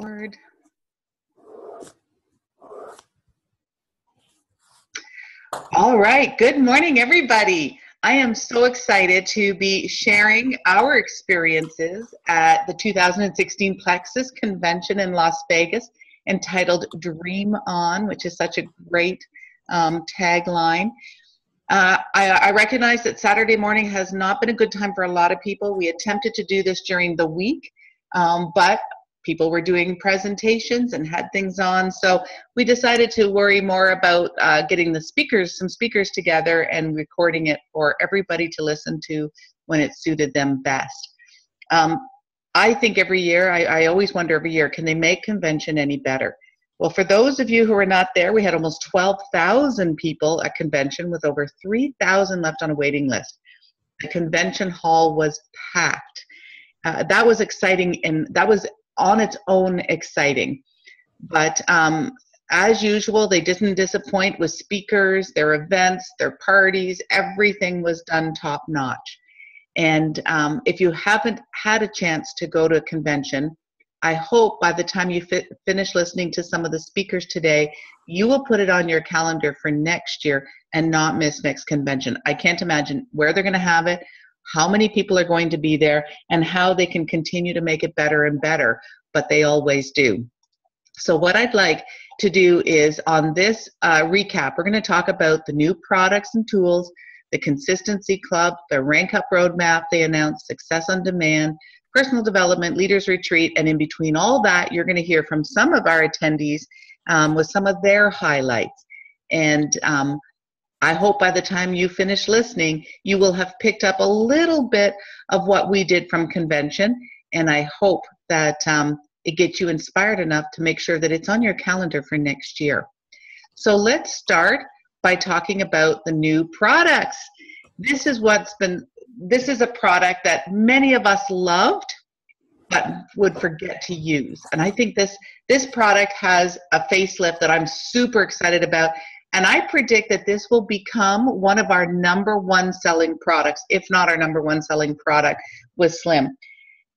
Record. All right, good morning, everybody. I am so excited to be sharing our experiences at the 2016 Plexus convention in Las Vegas, entitled Dream On, which is such a great tagline. I recognize that Saturday morning has not been a good time for a lot of people. We attempted to do this during the week, but people were doing presentations and had things on. So we decided to worry more about getting some speakers together and recording it for everybody to listen to when it suited them best. I think every year, I always wonder every year, can they make convention any better? Well, for those of you who were not there, we had almost 12,000 people at convention with over 3,000 left on a waiting list. The convention hall was packed. That was exciting, and that was on its own exciting. But as usual, they didn't disappoint with speakers, their events, their parties. Everything was done top notch. And if you haven't had a chance to go to a convention, I hope by the time you finish listening to some of the speakers today, you will put it on your calendar for next year and not miss next convention. I can't imagine where they're going to have it, how many people are going to be there, and how they can continue to make it better and better, but they always do. So what I'd like to do is, on this recap, we're going to talk about the new products and tools, the Consistency Club, the Rank Up Roadmap they announced, Success on Demand, Personal Development, Leaders Retreat, and in between all that, you're going to hear from some of our attendees with some of their highlights. And I hope by the time you finish listening, you will have picked up a little bit of what we did from convention, and I hope that it gets you inspired enough to make sure that it's on your calendar for next year. So let's start by talking about the new products. This is a product that many of us loved, but would forget to use. And I think this product has a facelift that I'm super excited about. And I predict that this will become one of our #1 selling products, if not our #1 selling product with Slim.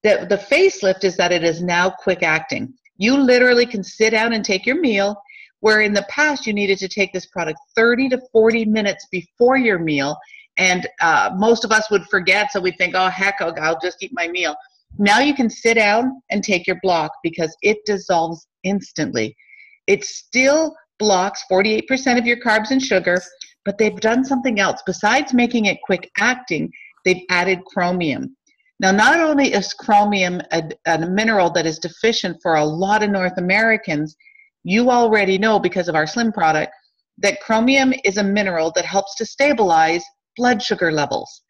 The facelift is that it is now quick acting. You literally can sit down and take your meal, where in the past you needed to take this product 30 to 40 minutes before your meal. And most of us would forget, so we think, oh, heck, I'll just eat my meal. Now you can sit down and take your block because it dissolves instantly. It still blocks 48% of your carbs and sugar, but they've done something else. Besides making it quick acting, they've added chromium. Now, not only is chromium a mineral that is deficient for a lot of North Americans, you already know because of our Slim product that chromium is a mineral that helps to stabilize blood sugar levels.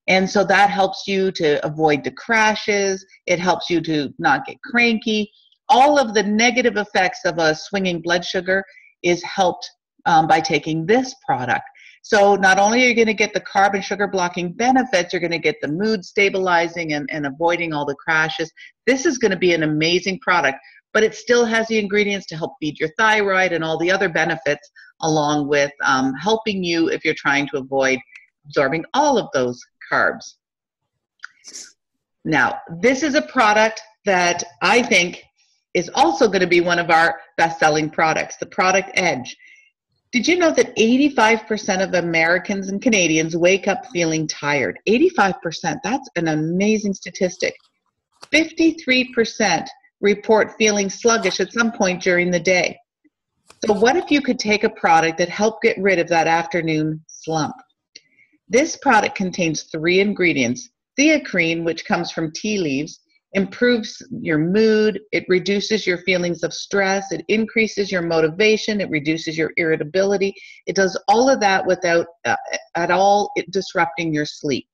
And so that helps you to avoid the crashes. It helps you to not get cranky. All of the negative effects of a swinging blood sugar is helped by taking this product. So not only are you going to get the carb and sugar blocking benefits, you're going to get the mood stabilizing and avoiding all the crashes. This is going to be an amazing product, but it still has the ingredients to help feed your thyroid and all the other benefits, along with helping you if you're trying to avoid absorbing all of those carbs. Now, this is a product that I think is also going to be one of our best-selling products, the Product Edge. Did you know that 85% of Americans and Canadians wake up feeling tired? 85%, that's an amazing statistic. 53% report feeling sluggish at some point during the day. So what if you could take a product that helped get rid of that afternoon slump? This product contains 3 ingredients. Theacrine, which comes from tea leaves, improves your mood, it reduces your feelings of stress, it increases your motivation, it reduces your irritability. It does all of that without at all disrupting your sleep.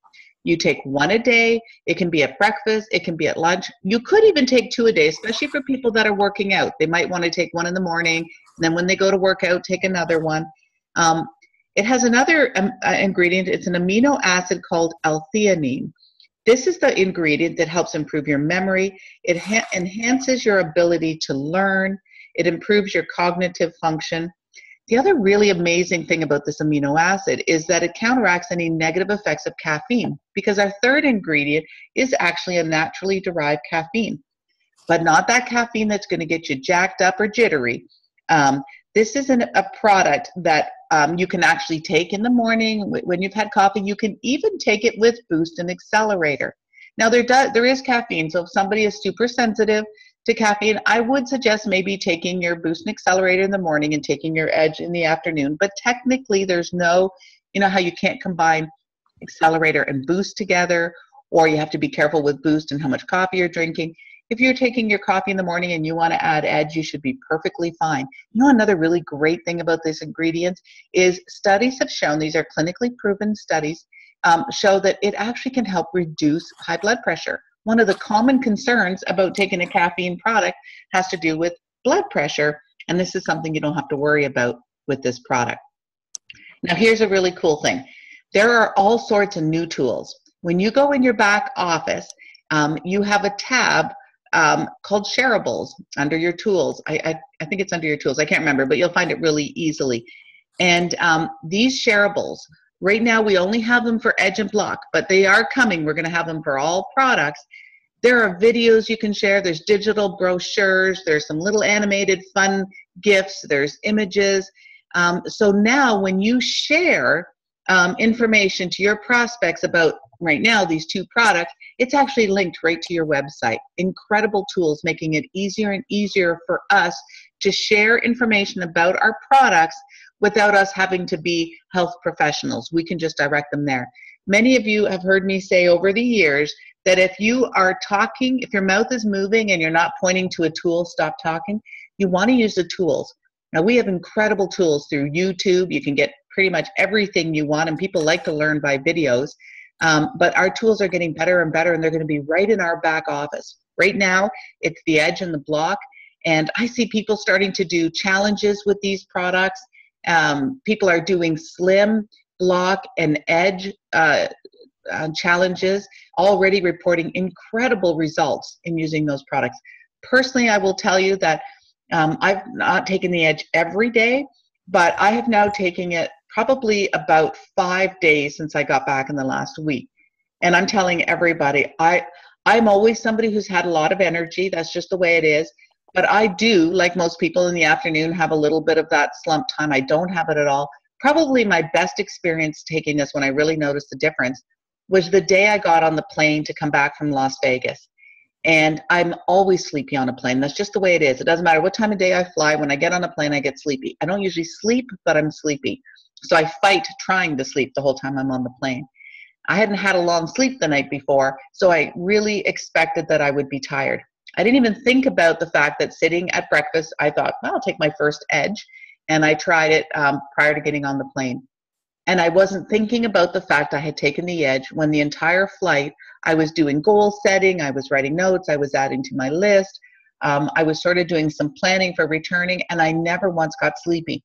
You take 1 a day. It can be at breakfast, it can be at lunch. You could even take 2 a day, especially for people that are working out. They might want to take 1 in the morning, and then when they go to work out, take another one. It has another ingredient. It's an amino acid called L-theanine. This is the ingredient that helps improve your memory. It enhances your ability to learn. It improves your cognitive function. The other really amazing thing about this amino acid is that it counteracts any negative effects of caffeine, because our third ingredient is actually a naturally derived caffeine. but not that caffeine that's going to get you jacked up or jittery. This is a product that you can actually take in the morning when you've had coffee. You can even take it with Boost and Accelerator. Now, there is caffeine, so if somebody is super sensitive to caffeine, I would suggest maybe taking your Boost and Accelerator in the morning and taking your Edge in the afternoon. But technically, there's no, you know how you can't combine Accelerator and Boost together, or you have to be careful with Boost and how much coffee you're drinking. If you're taking your coffee in the morning and you want to add Edge, you should be perfectly fine. You know, another really great thing about this ingredient is studies have shown, these are clinically proven studies, show that it actually can help reduce high blood pressure. One of the common concerns about taking a caffeine product has to do with blood pressure, and this is something you don't have to worry about with this product. Now, here's a really cool thing. There are all sorts of new tools. When you go in your back office, you have a tab called Shareables under your tools. I think it's under your tools. I can't remember, but you'll find it really easily. And these Shareables, right now we only have them for Edge and Block, but they are coming. We're going to have them for all products. There are videos you can share. There's digital brochures. There's some little animated fun GIFs. There's images. So now when you share information to your prospects about, right now, these two products, it's actually linked right to your website. Incredible tools, making it easier and easier for us to share information about our products without us having to be health professionals. We can just direct them there. Many of you have heard me say over the years that if you are talking, if your mouth is moving and you're not pointing to a tool, stop talking. You want to use the tools. Now, we have incredible tools through YouTube. You can get pretty much everything you want, and people like to learn by videos. But our tools are getting better and better, and they're going to be right in our back office. Right now, it's the Edge and the Block, and I see people starting to do challenges with these products. People are doing Slim, Block, and Edge challenges, already reporting incredible results in using those products. Personally, I will tell you that I've not taken the Edge every day, but I have now taken it probably about 5 days since I got back in the last week. And I'm telling everybody, I'm always somebody who's had a lot of energy. That's just the way it is. But I do, like most people in the afternoon, have a little bit of that slump time. I don't have it at all. Probably my best experience taking this, when I really noticed the difference, was the day I got on the plane to come back from Las Vegas. And I'm always sleepy on a plane. That's just the way it is. It doesn't matter what time of day I fly. When I get on a plane, I get sleepy. I don't usually sleep, but I'm sleepy. So I fight trying to sleep the whole time I'm on the plane. I hadn't had a long sleep the night before, so I really expected that I would be tired. I didn't even think about the fact that sitting at breakfast, I thought, well, I'll take my first Edge. And I tried it prior to getting on the plane. And I wasn't thinking about the fact I had taken the Edge when the entire flight, I was doing goal setting, I was writing notes, I was adding to my list, I was sort of doing some planning for returning, and I never once got sleepy.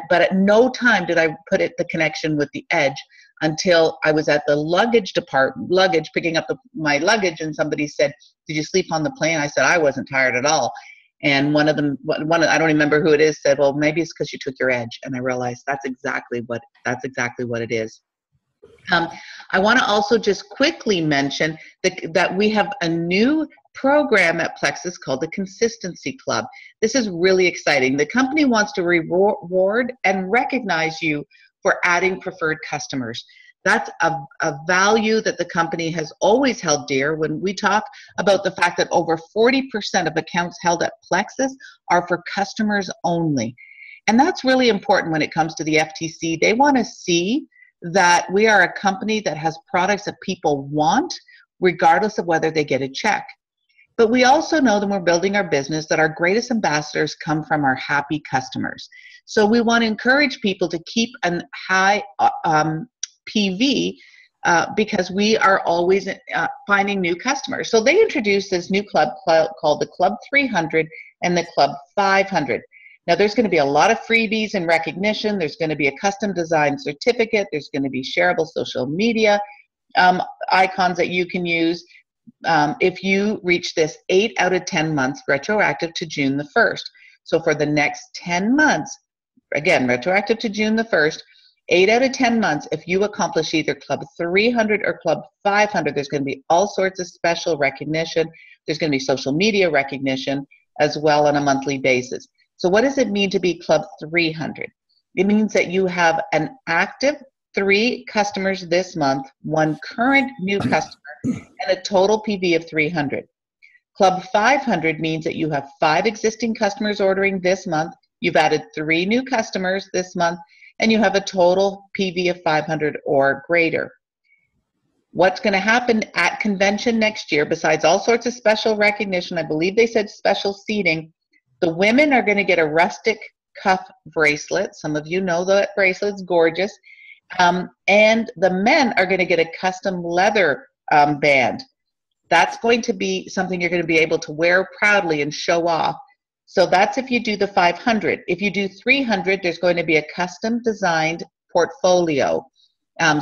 But at no time did I put the connection with the Edge until I was at the luggage department, picking up my luggage, and somebody said, "Did you sleep on the plane?" I said, "I wasn't tired at all." And one of them, I don't remember who it is, said, "Well, maybe it's because you took your Edge." And I realized that's exactly what it is. I want to also just quickly mention that we have a new program at Plexus called the Consistency Club. This is really exciting. The company wants to reward and recognize you for adding preferred customers. That's a value that the company has always held dear. When we talk about the fact that over 40% of accounts held at Plexus are for customers only. And that's really important when it comes to the FTC. They want to see that we are a company that has products that people want, regardless of whether they get a check. But we also know that we're building our business, that our greatest ambassadors come from our happy customers. So we want to encourage people to keep a high PV because we are always finding new customers. So they introduced this new club called the Club 300 and the Club 500. Now, there's going to be a lot of freebies and recognition. There's going to be a custom designed certificate. There's going to be shareable social media icons that you can use if you reach this 8 out of 10 months, retroactive to June the 1st. So for the next 10 months, again, retroactive to June the 1st, 8 out of 10 months, if you accomplish either Club 300 or Club 500, there's going to be all sorts of special recognition. There's going to be social media recognition as well on a monthly basis. So what does it mean to be Club 300? It means that you have an active 3 customers this month, 1 current new customer, and a total PV of 300. Club 500 means that you have 5 existing customers ordering this month, you've added 3 new customers this month, and you have a total PV of 500 or greater. What's going to happen at convention next year, besides all sorts of special recognition, I believe they said special seating, the women are going to get a rustic cuff bracelet. Some of you know that bracelet's gorgeous. And the men are going to get a custom leather band. That's going to be something you're going to be able to wear proudly and show off. So that's if you do the 500. If you do 300, there's going to be a custom designed portfolio.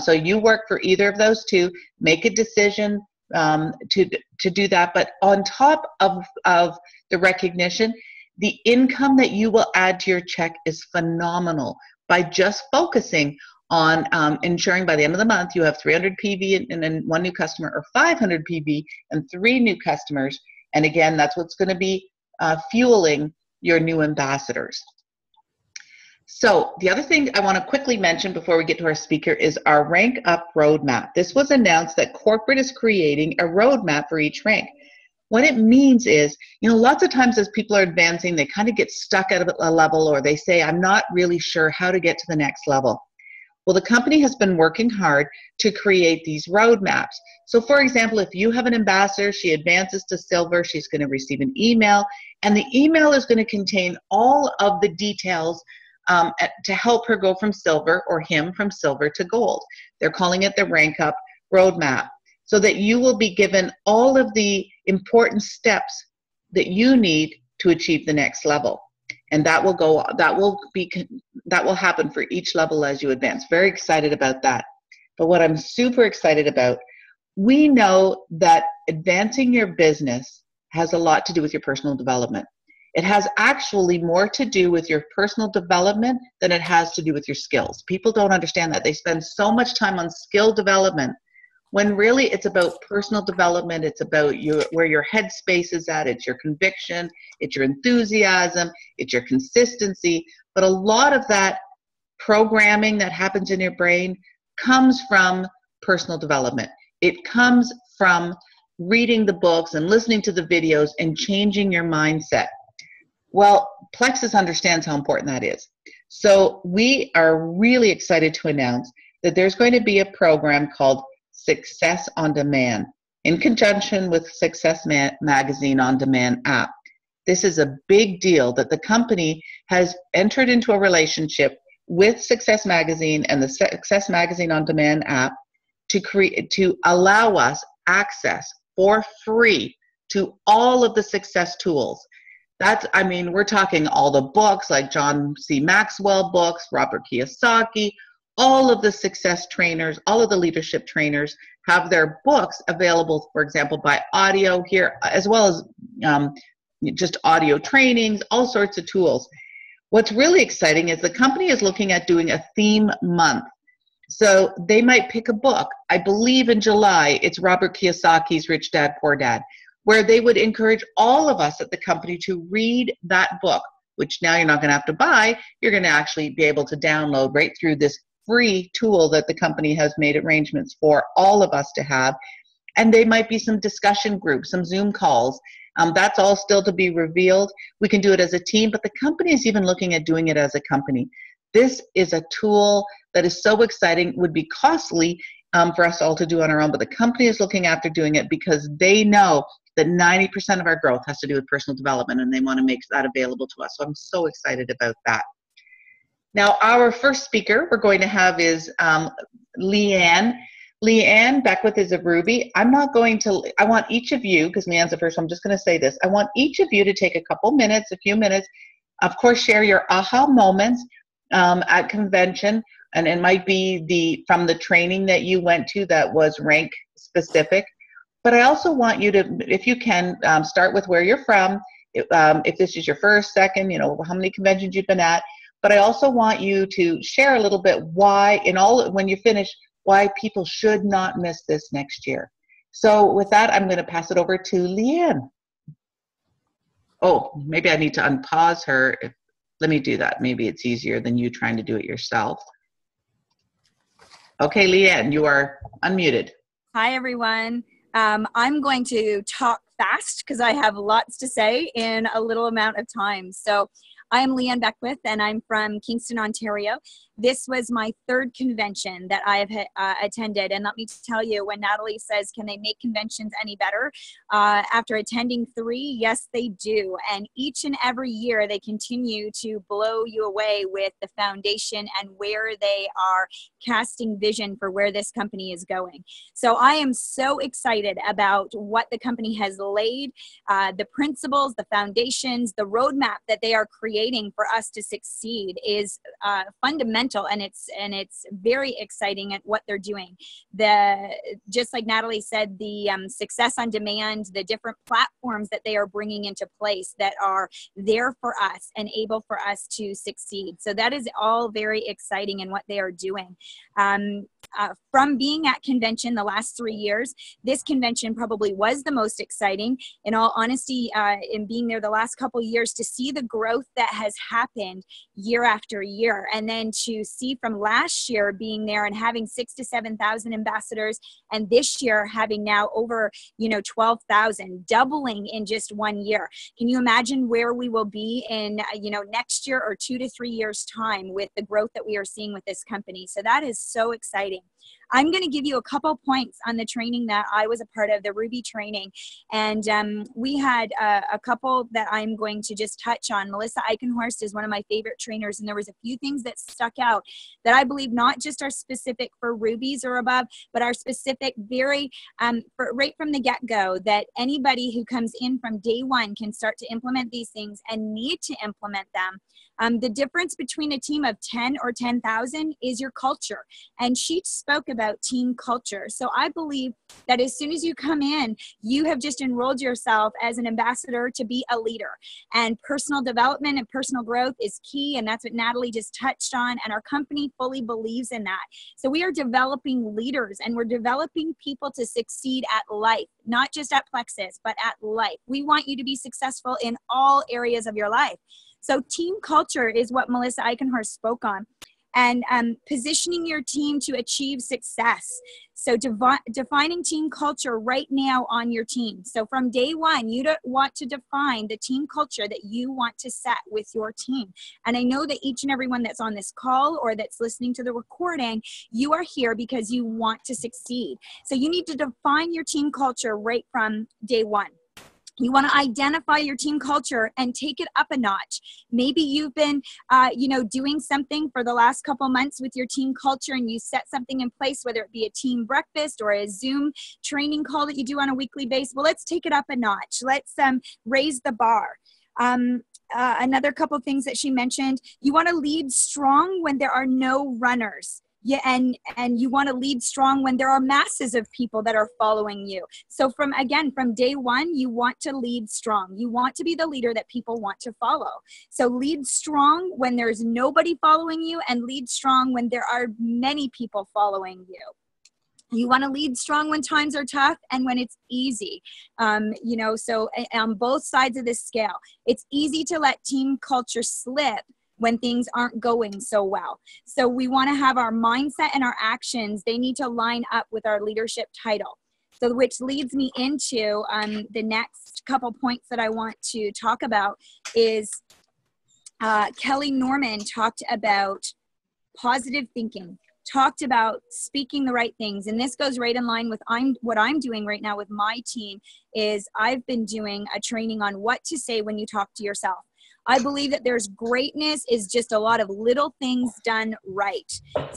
So you work for either of those 2, make a decision to do that. But on top of the recognition, the income that you will add to your check is phenomenal by just focusing on ensuring by the end of the month you have 300 PV and then 1 new customer, or 500 PV and 3 new customers. And again, that's what's going to be fueling your new ambassadors. So the other thing I want to quickly mention before we get to our speaker is our Rank Up Roadmap. This was announced that corporate is creating a roadmap for each rank. What it means is, lots of times as people are advancing, they kind of get stuck at a level, or they say, I'm not really sure how to get to the next level. Well, the company has been working hard to create these roadmaps. So for example, if you have an ambassador, she advances to silver, she's going to receive an email, and the email is going to contain all of the details to help her go from silver, or him from silver to gold. They're calling it the Rank Up Roadmap, so that you will be given all of the important steps that you need to achieve the next level. And that will happen for each level as you advance. Very excited about that. But what I'm super excited about, we know that advancing your business has a lot to do with your personal development. It has actually more to do with your personal development than it has to do with your skills. People don't understand that. They spend so much time on skill development when really it's about personal development. It's about where your headspace is at. It's your conviction, it's your enthusiasm, it's your consistency. But a lot of that programming that happens in your brain comes from personal development. It comes from reading the books and listening to the videos and changing your mindset. Well, Plexus understands how important that is. So we are really excited to announce that there's going to be a program called Success on Demand in conjunction with Success Magazine On Demand app. This is a big deal that the company has entered into a relationship with Success Magazine and the Success Magazine On Demand app to allow us access for free to all of the success tools. We're talking all the books like John C. Maxwell books, Robert Kiyosaki, all of the success trainers, all of the leadership trainers have their books available, for example, by audio here, as well as just audio trainings, all sorts of tools. What's really exciting is the company is looking at doing a theme month. So they might pick a book. I believe in July, it's Robert Kiyosaki's Rich Dad, Poor Dad, where they would encourage all of us at the company to read that book, which now you're not going to have to buy. You're going to actually be able to download right through this free tool that the company has made arrangements for all of us to have. And they might be some discussion groups, some Zoom calls. That's all still to be revealed. We can do it as a team, but the company is even looking at doing it as a company. This is a tool that is so exciting, would be costly for us all to do on our own, but the company is looking after doing it because they know that 90% of our growth has to do with personal development, and they want to make that available to us. So I'm so excited about that. Now, our first speaker we're going to have is Leanne. Leanne Beckwith is a Ruby. I want each of you, because Leanne's the first one, I'm just going to say this. I want each of you to take a few minutes, of course, share your aha moments at convention, and it might be from the training that you went to that was rank specific. But I also want you to, if you can, start with where you're from. If this is your first, second, how many conventions you've been at. But I also want you to share a little bit when you finish, why people should not miss this next year. So with that, I'm going to pass it over to Leanne. Oh, maybe I need to unpause her. Let me do that. Maybe it's easier than you trying to do it yourself. Okay, Leanne, you are unmuted. Hi, everyone. I'm going to talk fast because I have lots to say in a little amount of time. So I am Leanne Beckwith, and I'm from Kingston, Ontario. This was my third convention that I have attended. And let me tell you, when Natalie says, can they make conventions any better? After attending 3, yes, they do. And each and every year, they continue to blow you away with the foundation and where they are casting vision for where this company is going. So I am so excited about what the company has laid, the principles, the foundations, the roadmap that they are creating for us to succeed is fundamental, and it's very exciting at what they're doing. Just like Natalie said, the success on demand, the different platforms that they are bringing into place that are there for us and able for us to succeed. So that is all very exciting in what they are doing. From being at convention the last 3 years, this convention probably was the most exciting. In all honesty, in being there the last couple of years, to see the growth that has happened year after year, and then to see from last year being there and having 6,000 to 7,000 ambassadors, and this year having now over 12,000, doubling in just 1 year. Can you imagine where we will be in next year or 2 to 3 years time with the growth that we are seeing with this company? So that is so exciting. I'm going to give you a couple points on the training that I was a part of, the Ruby training. And we had a couple that I'm going to just touch on. Melissa Eichenhorst is one of my favorite trainers, and there was a few things that stuck out that I believe not just are specific for Rubies or above, but are specific very, right from the get-go, that anybody who comes in from day one can start to implement these things and need to implement them. The difference between a team of 10 or 10,000 is your culture. And she spoke about team culture. So I believe that as soon as you come in, you have just enrolled yourself as an ambassador to be a leader. And personal development and personal growth is key. And that's what Natalie just touched on. And our company fully believes in that. So we are developing leaders, and we're developing people to succeed at life, not just at Plexus, but at life. We want you to be successful in all areas of your life. So team culture is what Melissa Eichenhorst spoke on, and positioning your team to achieve success. So defining team culture right now on your team. So from day one, you don't want to define the team culture that you want to set with your team. And I know that each and everyone that's on this call or that's listening to the recording, you are here because you want to succeed. So you need to define your team culture right from day one. You want to identify your team culture and take it up a notch. Maybe you've been, doing something for the last couple months with your team culture, and you set something in place, whether it be a team breakfast or a Zoom training call that you do on a weekly basis. Well, let's take it up a notch. Let's raise the bar. Another couple things that she mentioned, you want to lead strong when there are no runners. Yeah, and you want to lead strong when there are masses of people that are following you. So from day one, you want to lead strong. You want to be the leader that people want to follow. So lead strong when there's nobody following you, and lead strong when there are many people following you. You want to lead strong when times are tough and when it's easy. So on both sides of this scale, it's easy to let team culture slip when things aren't going so well. So we want to have our mindset and our actions, they need to line up with our leadership title. So which leads me into the next couple points that I want to talk about is Kelly Norman talked about positive thinking, talked about speaking the right things. And this goes right in line with what I'm doing right now with my team is I've been doing a training on what to say when you talk to yourself. I believe that there's greatness is just a lot of little things done right.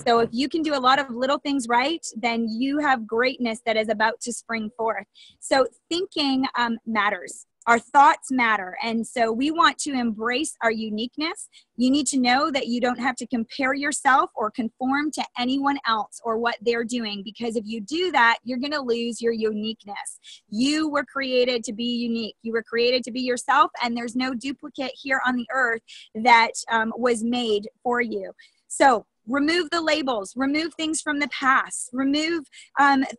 So if you can do a lot of little things right, then you have greatness that is about to spring forth. So thinking matters. Our thoughts matter. And so we want to embrace our uniqueness. You need to know that you don't have to compare yourself or conform to anyone else or what they're doing, because if you do that, you're going to lose your uniqueness. You were created to be unique. You were created to be yourself, and there's no duplicate here on the earth that was made for you. So Remove the labels, remove things from the past, remove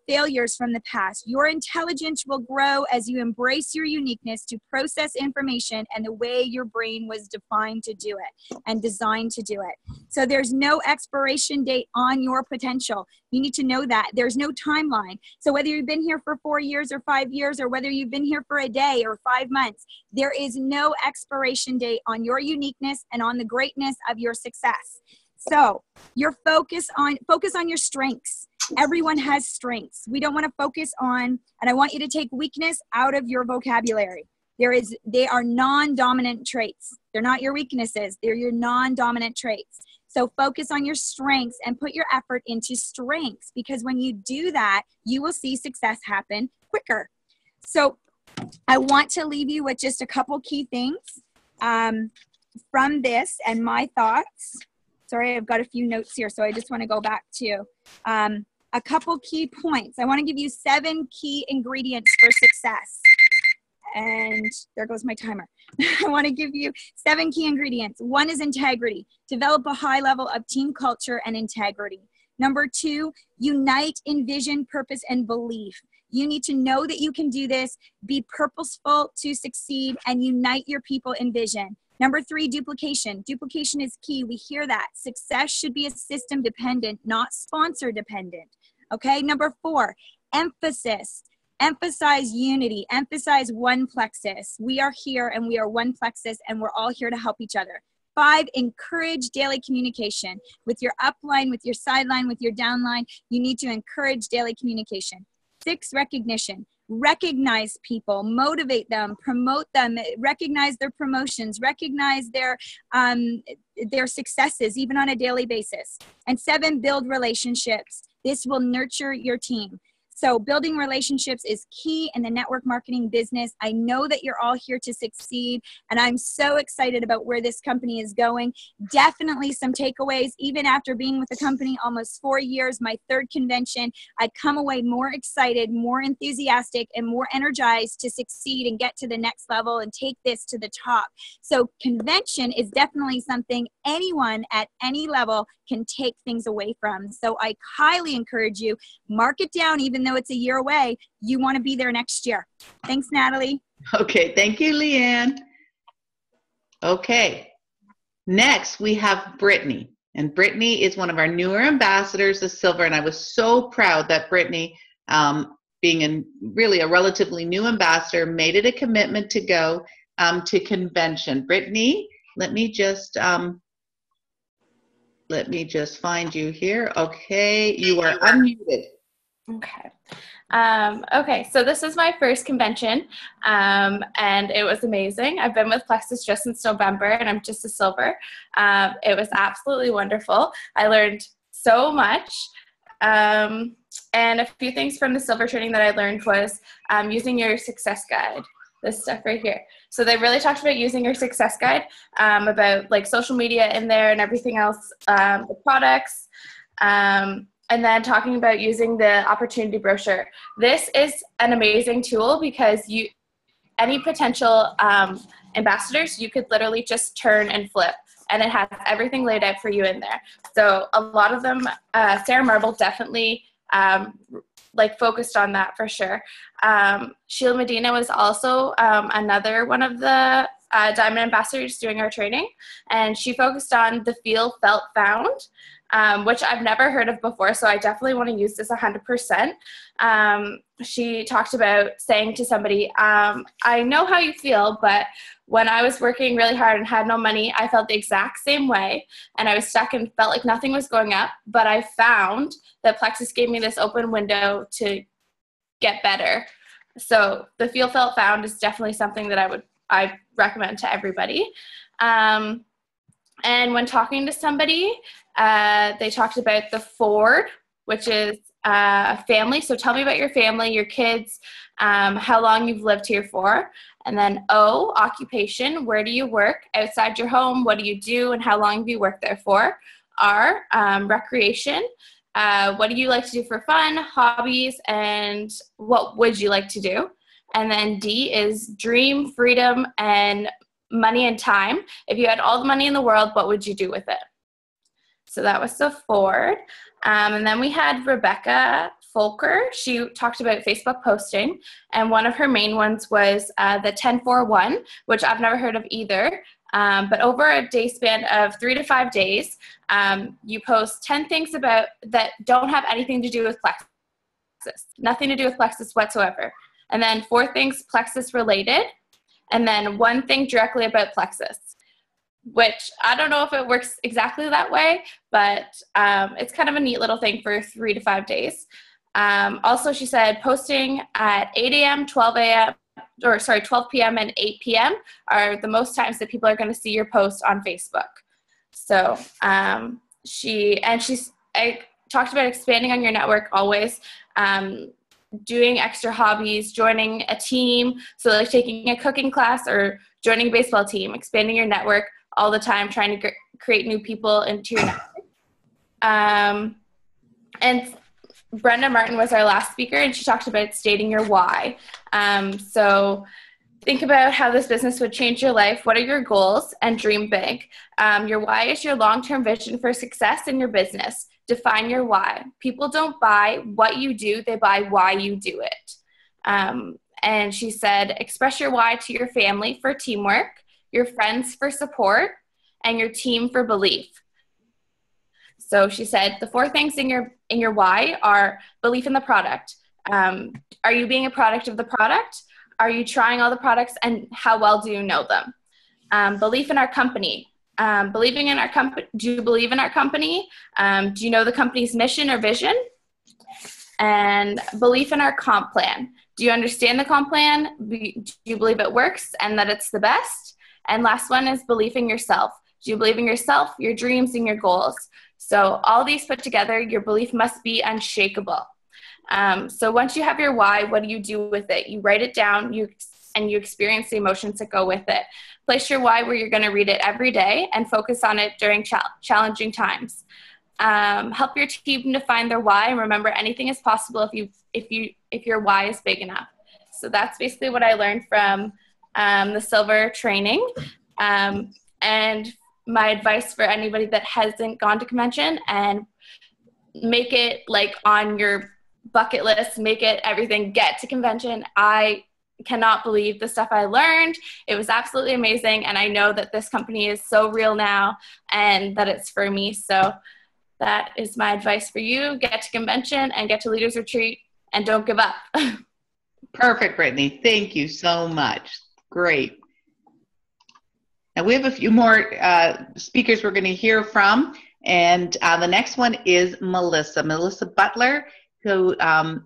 failures from the past. Your intelligence will grow as you embrace your uniqueness to process information and the way your brain was defined to do it and designed to do it. So there's no expiration date on your potential. You need to know that. There's no timeline. So whether you've been here for 4 years or 5 years, or whether you've been here for a day or 5 months, there is no expiration date on your uniqueness and on the greatness of your success. So your focus on your strengths. Everyone has strengths. We don't want to focus on, and I want you to take weakness out of your vocabulary. They are non-dominant traits. They're not your weaknesses. They're your non-dominant traits. So focus on your strengths and put your effort into strengths, because when you do that, you will see success happen quicker. So I want to leave you with just a couple key things from this and my thoughts. Sorry, I've got a few notes here, so I just want to go back to a couple key points. I want to give you 7 key ingredients for success. And there goes my timer. I want to give you 7 key ingredients. 1 is integrity. Develop a high level of team culture and integrity. Number 2, unite in vision, purpose, and belief. You need to know that you can do this, be purposeful to succeed, and unite your people in vision. Number 3, duplication. Duplication is key. We hear that. Success should be a system dependent, not sponsor dependent. Okay. Number 4, emphasis. Emphasize unity. Emphasize one Plexus. We are here and we are one Plexus, and we're all here to help each other. 5, encourage daily communication with your upline, with your sideline, with your downline. You need to encourage daily communication. 6, recognition. Recognize people, motivate them, promote them, recognize their promotions, recognize their successes, even on a daily basis. And 7, build relationships. This will nurture your team. So building relationships is key in the network marketing business. I know that you're all here to succeed, and I'm so excited about where this company is going. Definitely some takeaways. Even after being with the company almost 4 years, my 3rd convention, I come away more excited, more enthusiastic, and more energized to succeed and get to the next level and take this to the top. So convention is definitely something anyone at any level can take things away from. So I highly encourage you, mark it down, even though it's a year away. You want to be there next year. Thanks, Natalie. Okay, thank you, Leanne. Okay, next we have Brittany. And Brittany is one of our newer ambassadors of Silver, and I was so proud that Brittany, being really a relatively new ambassador, made it a commitment to go to convention. Brittany, let me just find you here. Okay, you are unmuted. Okay. Okay, so this is my first convention, and it was amazing. I've been with Plexus just since November, and I'm just a Silver. It was absolutely wonderful. I learned so much, and a few things from the Silver training that I learned was using your success guide, this stuff right here. So they really talked about using your success guide, about like social media in there and everything else, the products, and then talking about using the opportunity brochure. This is an amazing tool because any potential ambassadors, you could literally just turn and flip, and it has everything laid out for you in there. So a lot of them, Sarah Marble definitely focused on that for sure. Sheila Medina was also another one of the Diamond ambassadors doing our training, and she focused on the feel, felt, found, which I've never heard of before, so I definitely want to use this 100%. She talked about saying to somebody, I know how you feel, but when I was working really hard and had no money, I felt the exact same way, and I was stuck and felt like nothing was going up, but I found that Plexus gave me this open window to get better. So the feel, felt, found is definitely something that I recommend to everybody. And when talking to somebody, they talked about the Ford, which is family. So tell me about your family, your kids, how long you've lived here for. And then O, occupation, where do you work? Outside your home, what do you do and how long have you worked there for? R, recreation, what do you like to do for fun, hobbies, and what would you like to do? And then D is dream, freedom, and money and time. If you had all the money in the world, what would you do with it? So that was the Ford. And then we had Rebecca Folker. She talked about Facebook posting, and one of her main ones was the 10-4-1, which I've never heard of either. But over a day span of 3 to 5 days, you post 10 things about that don't have anything to do with Plexus, nothing to do with Plexus whatsoever. And then 4 things Plexus related, and then 1 thing directly about Plexus, which I don't know if it works exactly that way, but it's kind of a neat little thing for 3 to 5 days. Also, she said posting at 8 a.m., 12 p.m. and 8 p.m. are the most times that people are going to see your post on Facebook. So I talked about expanding on your network always, doing extra hobbies, joining a team, so like taking a cooking class or joining a baseball team, expanding your network all the time, trying to create new people into your network. And Brenda Martin was our last speaker, and she talked about stating your why. So think about how this business would change your life. What are your goals? And dream big. Your why is your long-term vision for success in your business. Define your why. People don't buy what you do, they buy why you do it. And she said, express your why to your family for teamwork, your friends for support, and your team for belief. So she said the 4 things in your why are belief in the product. Are you being a product of the product? Are you trying all the products, and how well do you know them? Belief in our company. Believing in our company. Do you believe in our company? Do you know the company's mission or vision? And belief in our comp plan. Do you understand the comp plan? Do you believe it works and that it's the best? And last one is belief in yourself. Do you believe in yourself, your dreams, and your goals? So all these put together, your belief must be unshakable. So once you have your why, what do you do with it? You write it down, and you experience the emotions that go with it. Place your why where you're going to read it every day and focus on it during challenging times. Help your team define their why, and remember, anything is possible if your why is big enough. So that's basically what I learned from the Silver training. And my advice for anybody that hasn't gone to convention, and make it like on your bucket list, make it everything, get to convention. I cannot believe the stuff I learned. It was absolutely amazing. And I know that this company is so real now and that it's for me. So that is my advice for you. Get to convention and get to Leaders Retreat, and don't give up. Perfect, Brittany. Thank you so much. Great. Now we have a few more speakers we're going to hear from. And the next one is Melissa Butler, who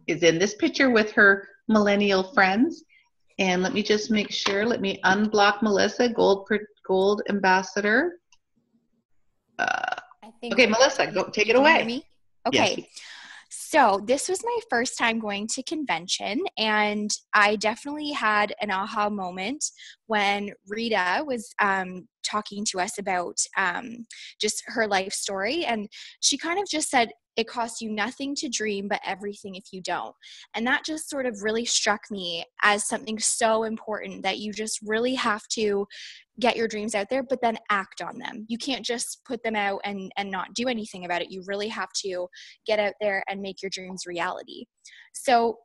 is in this picture with her millennial friends. And let me just make sure, let me unblock Melissa, gold ambassador. Okay, Melissa, go take it away. Me? Okay. Yes. So this was my first time going to convention, and I definitely had an aha moment when Rita was talking to us about just her life story. And she kind of just said, it costs you nothing to dream, but everything if you don't. And that just sort of really struck me as something so important, that you just really have to get your dreams out there, but then act on them. You can't just put them out and not do anything about it. You really have to get out there and make your dreams reality. So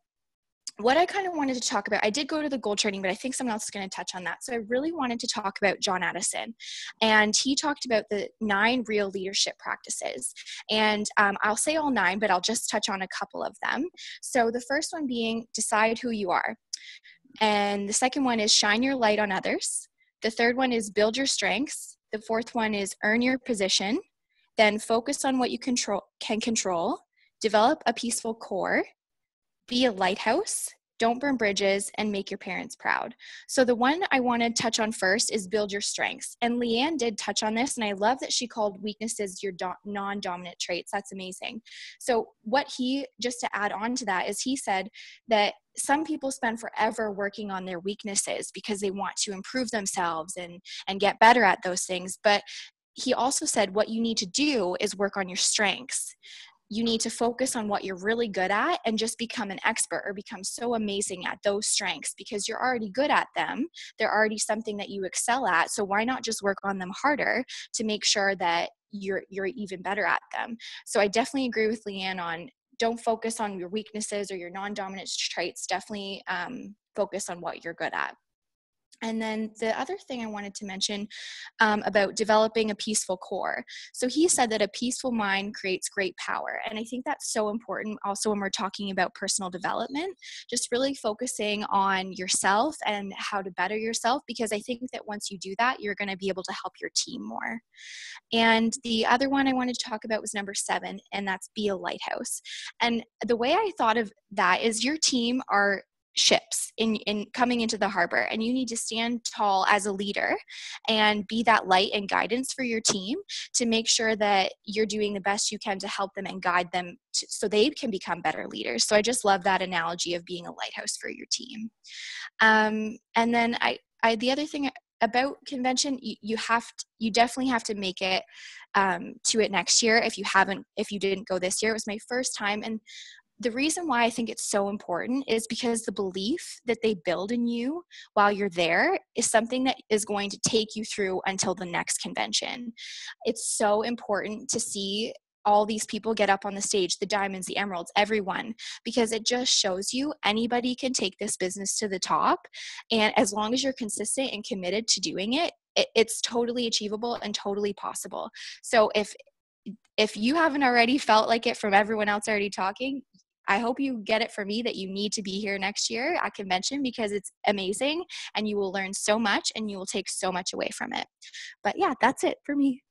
what I kind of wanted to talk about, I did go to the gold training, but I think someone else is going to touch on that. So I really wanted to talk about John Addison, and he talked about the 9 real leadership practices. And I'll say all 9, but I'll just touch on a couple of them. So the first one being decide who you are. And the second one is shine your light on others. The third one is build your strengths. The fourth one is earn your position. Then focus on what you can control. Develop a peaceful core. Be a lighthouse, don't burn bridges, and make your parents proud. So the one I want to touch on first is build your strengths. And Leanne did touch on this, and I love that she called weaknesses your non-dominant traits. That's amazing. So what he, just to add on to that, is he said that some people spend forever working on their weaknesses because they want to improve themselves and get better at those things. But he also said what you need to do is work on your strengths. You need to focus on what you're really good at and just become an expert or become so amazing at those strengths, because you're already good at them. They're already something that you excel at. So why not just work on them harder to make sure that you're even better at them. So I definitely agree with Leanne on don't focus on your weaknesses or your non-dominant traits. Definitely focus on what you're good at. And then the other thing I wanted to mention about developing a peaceful core. So he said that a peaceful mind creates great power. And I think that's so important also when we're talking about personal development, just really focusing on yourself and how to better yourself, because I think that once you do that, you're going to be able to help your team more. And the other one I wanted to talk about was number 7, and that's be a lighthouse. And the way I thought of that is your team are ships in coming into the harbor, and you need to stand tall as a leader and be that light and guidance for your team to make sure that you're doing the best you can to help them and guide them so they can become better leaders. So I just love that analogy of being a lighthouse for your team. And then I the other thing about convention, you definitely have to make it to it next year if you didn't go this year. It was my first time, and the reason why I think it's so important is because the belief that they build in you while you're there is something that is going to take you through until the next convention. It's so important to see all these people get up on the stage, the diamonds, the emeralds, everyone, because it just shows you anybody can take this business to the top. And as long as you're consistent and committed to doing it, it's totally achievable and totally possible. So if you haven't already felt like it from everyone else already talking, I hope you get it from me that you need to be here next year at convention, because it's amazing and you will learn so much and you will take so much away from it. But yeah, that's it for me.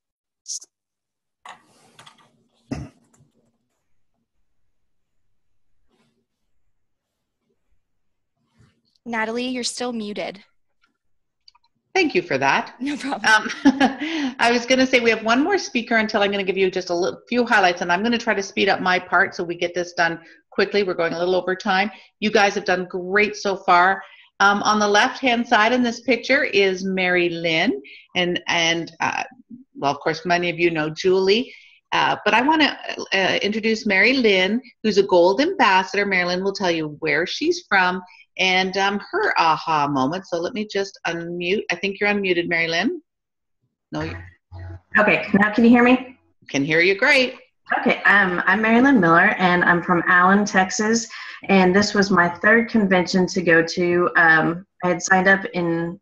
Natalie, you're still muted. Thank you for that. No problem. I was going to say we have one more speaker until I'm going to give you just a few highlights, and I'm going to try to speed up my part so we get this done quickly. We're going a little over time. You guys have done great so far. On the left-hand side in this picture is Mary Lynn, and well, of course, many of you know Julie. But I want to introduce Mary Lynn, who's a gold ambassador. Mary Lynn will tell you where she's from and her aha moment. So let me just unmute. I think you're unmuted, Mary Lynn. No. Okay, now can you hear me? Can hear you great. Okay, I'm Mary Lynn Miller, and I'm from Allen, Texas, and this was my 3rd convention to go to. I had signed up in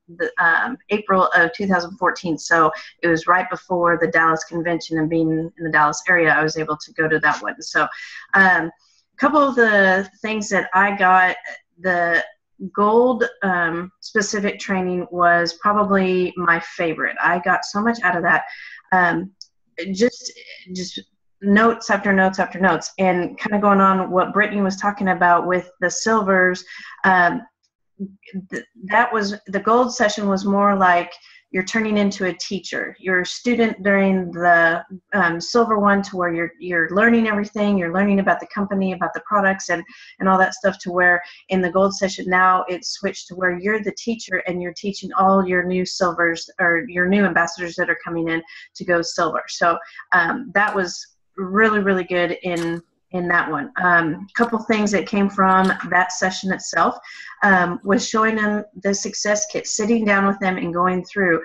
April of 2014, so it was right before the Dallas convention, and being in the Dallas area, I was able to go to that one. So a couple of the things that I got, the gold specific training was probably my favorite. I got so much out of that. Just notes after notes after notes, and kind of going on what Brittany was talking about with the silvers. That was the gold session was more like you're turning into a teacher. You're a student during the silver one, to where you're learning everything. You're learning about the company, about the products, and all that stuff, to where in the gold session now it's switched to where you're the teacher and you're teaching all your new silvers or your new ambassadors that are coming in to go silver. So that was really, really good in that one. Couple things that came from that session itself was showing them the success kit, sitting down with them and going through,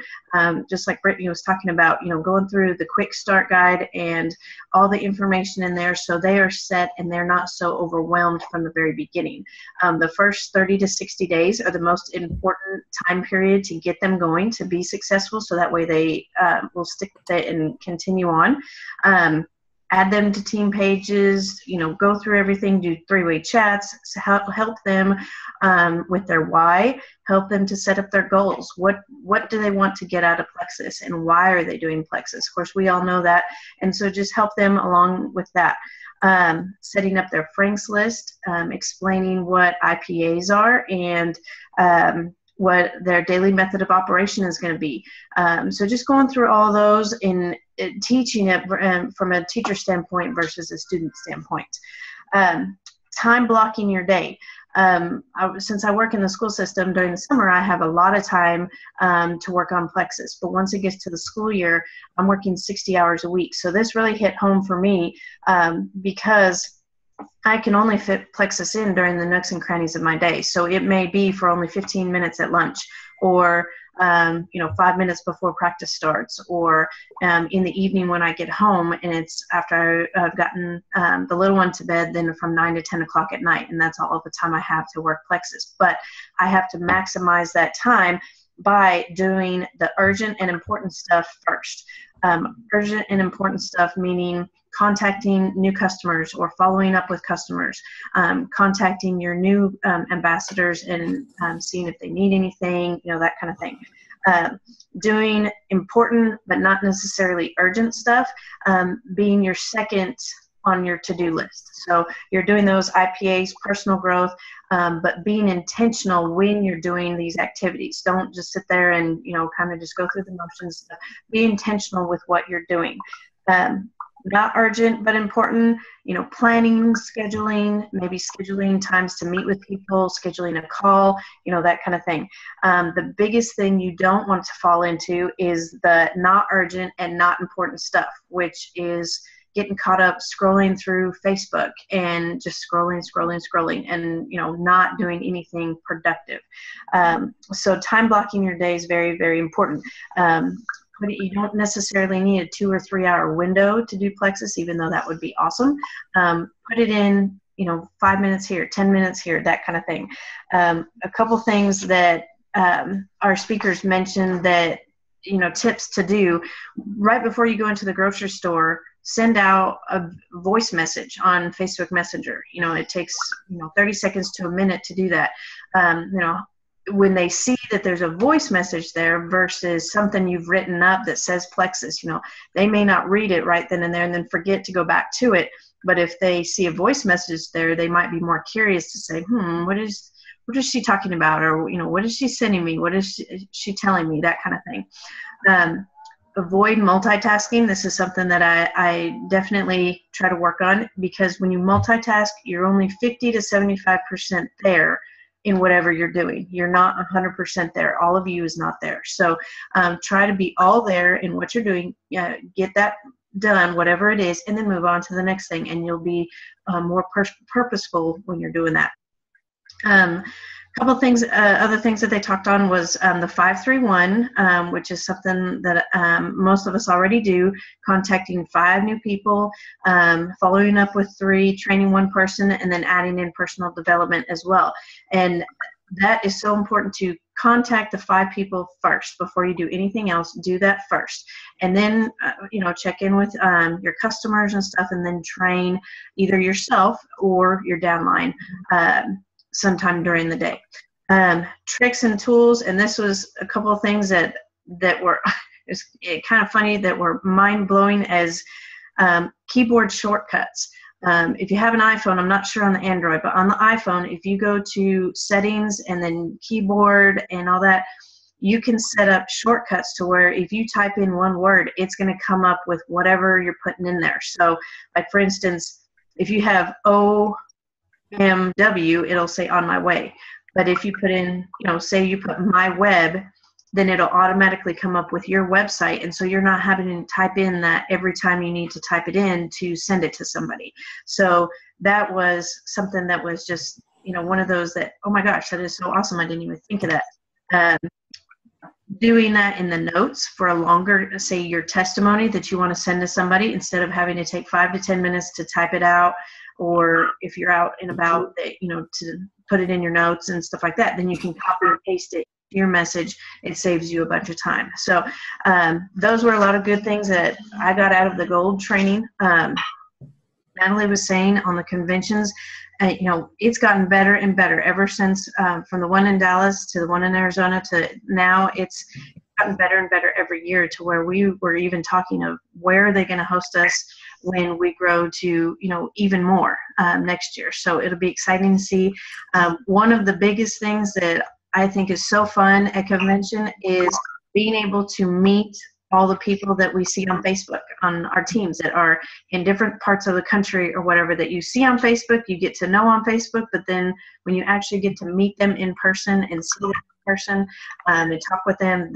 just like Brittany was talking about, going through the quick start guide and all the information in there, so they are set and they're not so overwhelmed from the very beginning. The first 30 to 60 days are the most important time period to get them going to be successful, so that way they will stick with it and continue on. Add them to team pages, go through everything, do 3-way chats, help them with their why, help them to set up their goals. What do they want to get out of Plexus, and why are they doing Plexus? Of course, we all know that, and so just help them along with that. Setting up their Franks list, explaining what IPAs are, and what their daily method of operation is going to be. So just going through all those and teaching it from a teacher standpoint versus a student standpoint. Time blocking your day. Since I work in the school system during the summer, I have a lot of time to work on Plexus. But once it gets to the school year, I'm working 60 hours a week. So this really hit home for me because I can only fit Plexus in during the nooks and crannies of my day. So it may be for only 15 minutes at lunch, or you know, 5 minutes before practice starts, or in the evening when I get home, and it's after I've gotten the little one to bed, then from 9 to 10 o'clock at night, and that's all the time I have to work Plexus. But I have to maximize that time by doing the urgent and important stuff first. Urgent and important stuff meaning contacting new customers or following up with customers, contacting your new ambassadors and seeing if they need anything, you know, that kind of thing. Doing important but not necessarily urgent stuff, being your second on your to-do list. So you're doing those IPAs, personal growth, but being intentional when you're doing these activities. Don't just sit there and, you know, kind of just go through the motions. Be intentional with what you're doing. Not urgent, but important, you know, planning, scheduling, maybe scheduling times to meet with people, scheduling a call, you know, that kind of thing. The biggest thing you don't want to fall into is the not urgent and not important stuff, which is getting caught up scrolling through Facebook and just scrolling and, you know, not doing anything productive. So time blocking your day is very, very important. You don't necessarily need a 2 or 3 hour window to do Plexus, even though that would be awesome. Put it in, you know, 5 minutes here, 10 minutes here, that kind of thing. A couple things that our speakers mentioned that, you know, tips to do right before you go into the grocery store. Send out a voice message on Facebook Messenger. You know, it takes, you know, 30 seconds to a minute to do that. You know, when they see that there's a voice message there versus something you've written up that says Plexus, you know, they may not read it right then and there and then forget to go back to it. But if they see a voice message there, they might be more curious to say, what is she talking about? Or, you know, what is she sending me? What is she telling me? That kind of thing. Avoid multitasking. This is something that I definitely try to work on, because when you multitask, you're only 50 to 75% there in whatever you're doing. You're not 100% there. All of you is not there. So try to be all there in what you're doing. Get that done, whatever it is, and then move on to the next thing, and you'll be more purposeful when you're doing that. Couple things, other things that they talked on was the 5-3-1, which is something that most of us already do, contacting 5 new people, following up with 3, training 1 person, and then adding in personal development as well. And that is so important, to contact the 5 people first before you do anything else. Do that first, and then you know, check in with your customers and stuff, and then train either yourself or your downline sometime during the day. Tricks and tools, and this was a couple of things that were it's kind of funny, that were mind-blowing, as keyboard shortcuts. If you have an iPhone, I'm not sure on the Android, but on the iPhone, if you go to settings and then keyboard and all that, you can set up shortcuts to where if you type in one word, it's going to come up with whatever you're putting in there. So, like for instance, if you have OMW, it'll say on my way. But if you put in, you know, say you put my web, then it'll automatically come up with your website. And so you're not having to type in that every time you need to type it in to send it to somebody. So that was something that was just, you know, one of those that, oh my gosh, that is so awesome. I didn't even think of that. Doing that in the notes for a longer, say your testimony that you want to send to somebody, instead of having to take 5 to 10 minutes to type it out, or if you're out and about, you know, to put it in your notes and stuff like that, then you can copy and paste it to your message. It saves you a bunch of time. So those were a lot of good things that I got out of the gold training. Natalie was saying on the conventions, you know, it's gotten better and better ever since, from the one in Dallas to the one in Arizona to now. It's gotten better and better every year, to where we were even talking of where are they going to host us when we grow to, you know, even more next year. So it'll be exciting to see. One of the biggest things that I think is so fun at convention is being able to meet all the people that we see on Facebook, on our teams that are in different parts of the country or whatever, that you see on Facebook, you get to know on Facebook, but then when you actually get to meet them in person and see them in person and talk with them,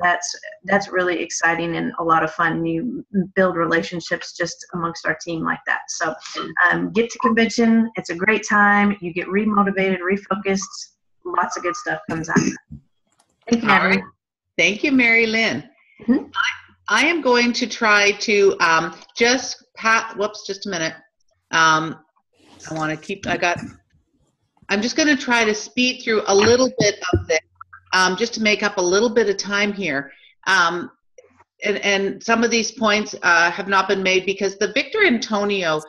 that's really exciting and a lot of fun. You build relationships just amongst our team like that. So get to convention. It's a great time. You get remotivated, refocused. Lots of good stuff comes out. Thank you, Natalie. Thank you, Mary Lynn. Mhm. I am going to try to just just a minute. I'm just going to try to speed through a little bit of this, just to make up a little bit of time here. And some of these points have not been made because the Victor Antonio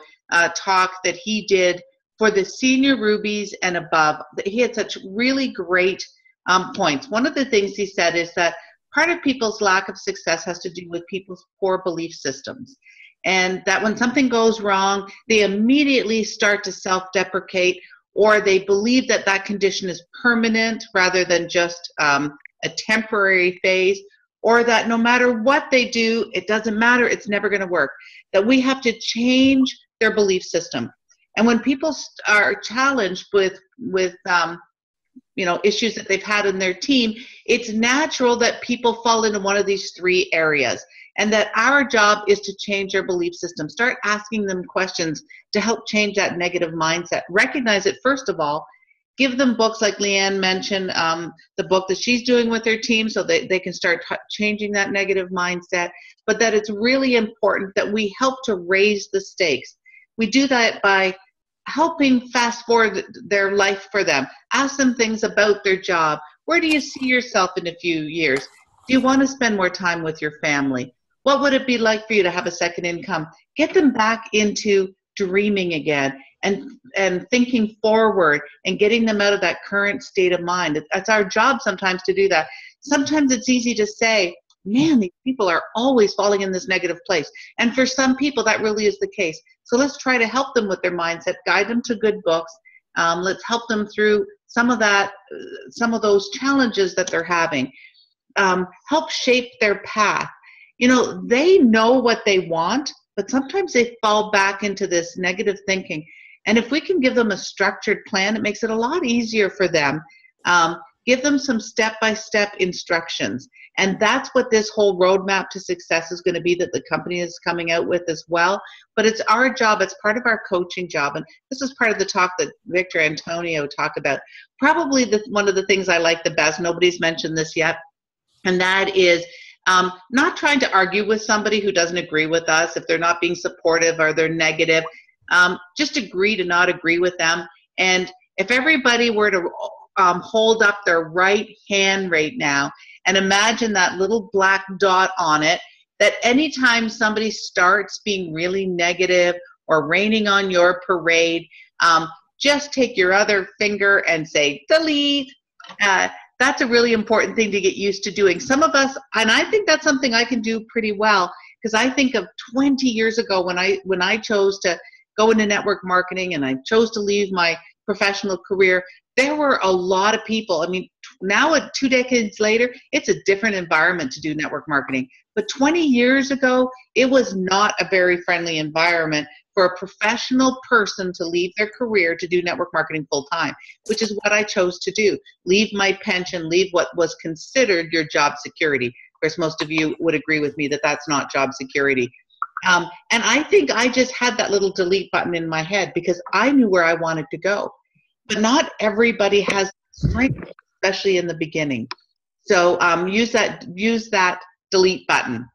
talk that he did for the senior rubies and above, he had such really great points. One of the things he said is that part of people's lack of success has to do with people's poor belief systems. And that when something goes wrong, they immediately start to self-deprecate, or they believe that that condition is permanent rather than just a temporary phase, or that no matter what they do, it doesn't matter, it's never going to work. That we have to change their belief system. And when people are challenged with issues that they've had in their team, it's natural that people fall into one of these three areas, and that our job is to change their belief system. Start asking them questions to help change that negative mindset. Recognize it, first of all. Give them books like Leanne mentioned, the book that she's doing with her team, so they can start changing that negative mindset. But that it's really important that we help to raise the stakes. We do that by helping fast forward their life for them. Ask them things about their job. Where do you see yourself in a few years? Do you want to spend more time with your family? What would it be like for you to have a second income? Get them back into dreaming again and thinking forward and getting them out of that current state of mind. It's our job sometimes to do that. Sometimes it's easy to say, man, these people are always falling in this negative place. And for some people, that really is the case. So let's try to help them with their mindset, guide them to good books. Let's help them through some of those challenges that they're having. Help shape their path. They know what they want, but sometimes they fall back into this negative thinking. And if we can give them a structured plan, it makes it a lot easier for them. Give them some step-by-step instructions. And that's what this whole roadmap to success is going to be, that the company is coming out with as well. But it's our job, it's part of our coaching job. And this is part of the talk that Victor Antonio talked about. Probably one of the things I like the best, nobody's mentioned this yet, and that is not trying to argue with somebody who doesn't agree with us, if they're not being supportive or they're negative. Just agree to not agree with them. And if everybody were to hold up their right hand right now and imagine that little black dot on it, that anytime somebody starts being really negative or raining on your parade, just take your other finger and say, delete. That's a really important thing to get used to doing. Some of us, and I think that's something I can do pretty well, because I think of 20 years ago when I chose to go into network marketing and I chose to leave my professional career. There were a lot of people. I mean, now 2 decades later, it's a different environment to do network marketing. But 20 years ago, it was not a very friendly environment for a professional person to leave their career to do network marketing full time, which is what I chose to do. Leave my pension, leave what was considered your job security. Of course, most of you would agree with me that that's not job security. And I think I just had that little delete button in my head because I knew where I wanted to go. But not everybody has strength, especially in the beginning. So use that delete button.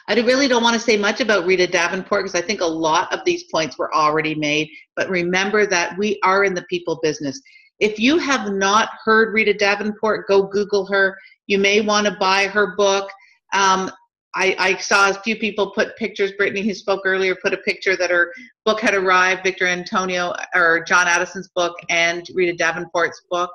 I really don't want to say much about Rita Davenport because I think a lot of these points were already made. But remember that we are in the people business. If you have not heard Rita Davenport, go Google her. You may want to buy her book. I saw a few people put pictures. Brittany, who spoke earlier, put a picture that her book had arrived, Victor Antonio or John Addison's book and Rita Davenport's book.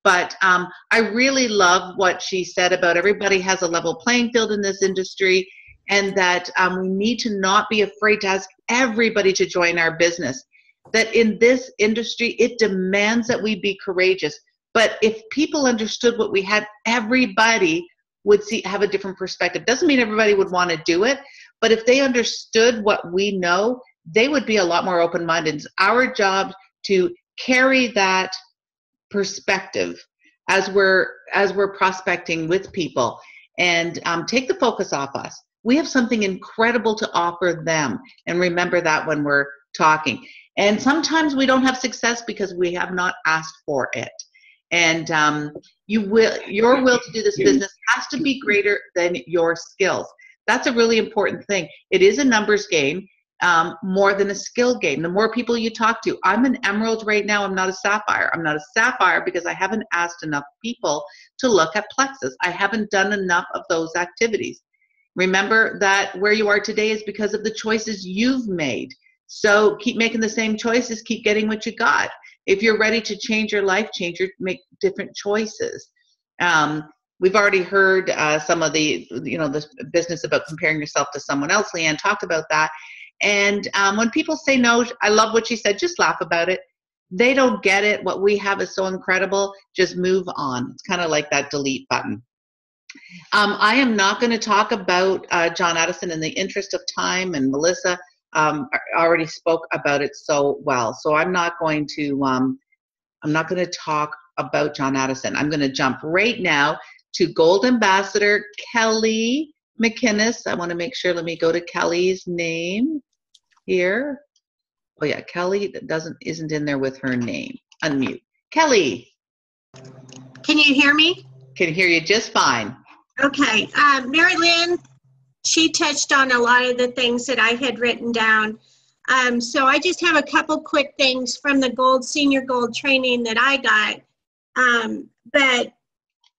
But I really love what she said about everybody has a level playing field in this industry, and that we need to not be afraid to ask everybody to join our business. That in this industry, it demands that we be courageous. But if people understood what we had, everybody would have a different perspective. Doesn't mean everybody would want to do it, but if they understood what we know, they would be a lot more open-minded. It's our job to carry that perspective as we're prospecting with people, and take the focus off us. We have something incredible to offer them, and remember that when we're talking. And sometimes we don't have success because we have not asked for it. And your will to do this business has to be greater than your skills. That's a really important thing. It is a numbers game, more than a skill game. The more people you talk to, I'm an emerald right now. I'm not a sapphire. I'm not a sapphire because I haven't asked enough people to look at Plexus. I haven't done enough of those activities. Remember that where you are today is because of the choices you've made. So keep making the same choices, keep getting what you got. If you're ready to change your life, make different choices. We've already heard some of the business about comparing yourself to someone else. Leanne talked about that. And when people say no, I love what she said, just laugh about it. They don't get it. What we have is so incredible. Just move on. It's kind of like that delete button. I am not going to talk about John Addison in the interest of time, and Melissa already spoke about it so well. So I'm not going to talk about John Addison. I'm going to jump right now to Gold Ambassador Kelly McInnes. I want to make sure, let me go to Kelly's name here. Oh yeah, Kelly isn't in there with her name. Unmute. Kelly. Can you hear me? Can hear you just fine. Okay. Mary Lynn, she touched on a lot of the things that I had written down. So I just have a couple quick things from the senior gold training that I got. But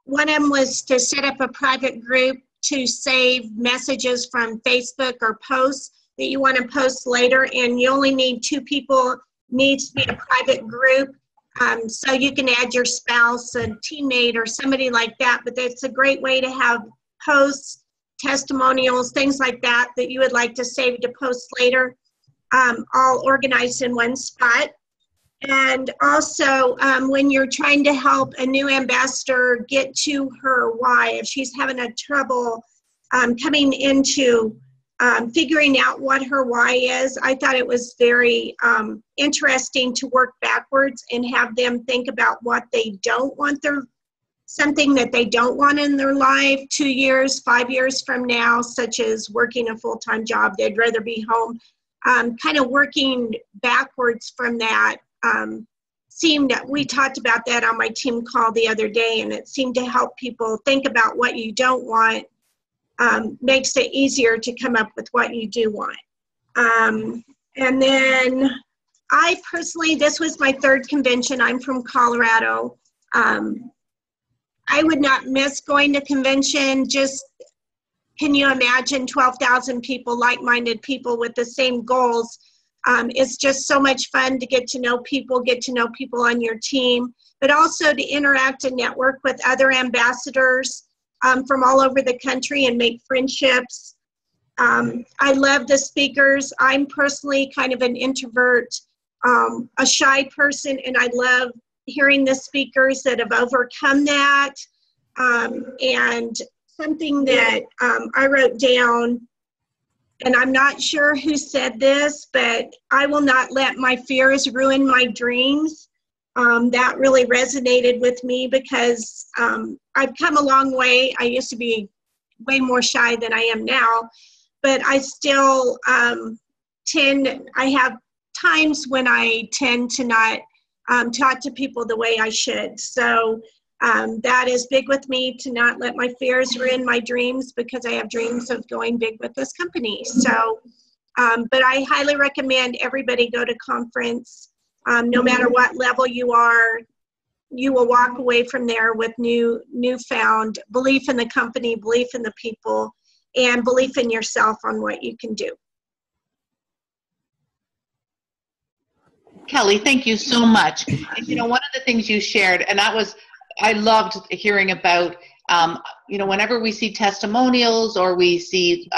one of them was to set up a private group to save messages from Facebook or posts that you want to post later. And you only need 2 people, needs to be a private group. So you can add your spouse, a teammate, or somebody like that. But it's a great way to have posts, testimonials, things like that you would like to save to post later, all organized in one spot. And also, when you're trying to help a new ambassador get to her why, if she's having a trouble coming into figuring out what her why is, I thought it was very interesting to work backwards and have them think about what they don't want, something that they don't want in their life 2 years, 5 years from now, such as working a full-time job. They'd rather be home. Kind of working backwards from that seemed that we talked about that on my team call the other day, and it seemed to help people think about what you don't want. Makes it easier to come up with what you do want. And then I personally, this was my 3rd convention. I'm from Colorado. I would not miss going to convention. Just, can you imagine 12,000 people, like-minded people with the same goals? It's just so much fun to get to know people on your team, but also to interact and network with other ambassadors from all over the country and make friendships. I love the speakers. I'm personally kind of an introvert, a shy person, and I love hearing the speakers that have overcome that. And something that I wrote down, and I'm not sure who said this, but I will not let my fears ruin my dreams. That really resonated with me because I've come a long way. I used to be way more shy than I am now, but I still I have times when I tend to not talk to people the way I should. So that is big with me, to not let my fears ruin my dreams, because I have dreams of going big with this company. So, but I highly recommend everybody go to conference. No matter what level you are, you will walk away from there with newfound belief in the company, belief in the people, and belief in yourself on what you can do. Kelly, thank you so much. And, one of the things you shared, and I loved hearing about, whenever we see testimonials or we see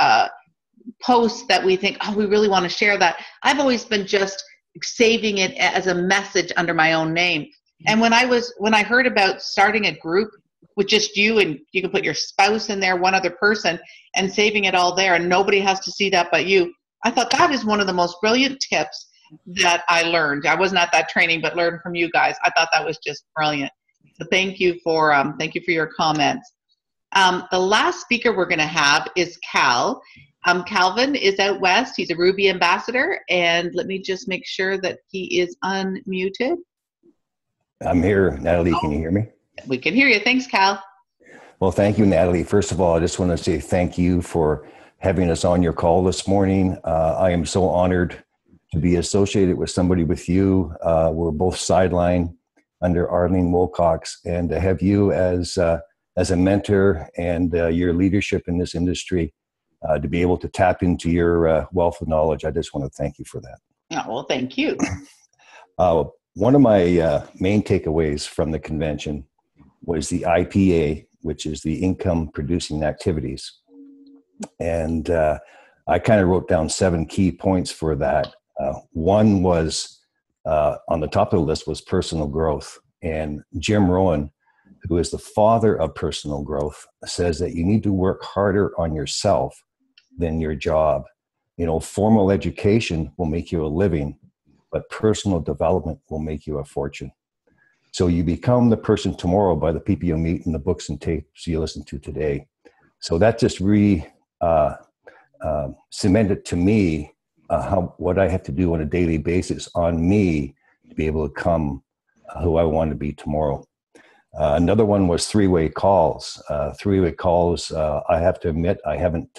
posts that we think, oh, we really want to share that, I've always been just saving it as a message under my own name. And when I heard about starting a group with just you, and you can put your spouse in there, one other person, and saving it all there, and nobody has to see that but you, I thought that is one of the most brilliant tips that I learned. I wasn't at that training, but learned from you guys. I thought that was just brilliant. So thank you for your comments. The last speaker we're going to have is Cal. Calvin is out west. He's a Ruby ambassador, and let me just make sure that he is unmuted. I'm here, Natalie. Can you hear me? We can hear you. Thanks, Cal. Well, thank you, Natalie. First of all, I just want to say thank you for having us on your call this morning. I am so honored to be associated with somebody with you. We're both sideline under Arlene Wilcox, and to have you as a mentor and your leadership in this industry, to be able to tap into your wealth of knowledge. I just want to thank you for that. Oh, well, thank you. One of my main takeaways from the convention was the IPA, which is the income producing activities. And I kind of wrote down 7 key points for that. One was on the top of the list was personal growth. And Jim Rohn, who is the father of personal growth, says that you need to work harder on yourself than your job. You know, formal education will make you a living, but personal development will make you a fortune. So you become the person tomorrow by the people you meet and the books and tapes you listen to today. So that just cemented to me what I have to do on a daily basis on me to be able to become who I want to be tomorrow. Another one was 3-way calls. 3-way calls, I have to admit, I haven't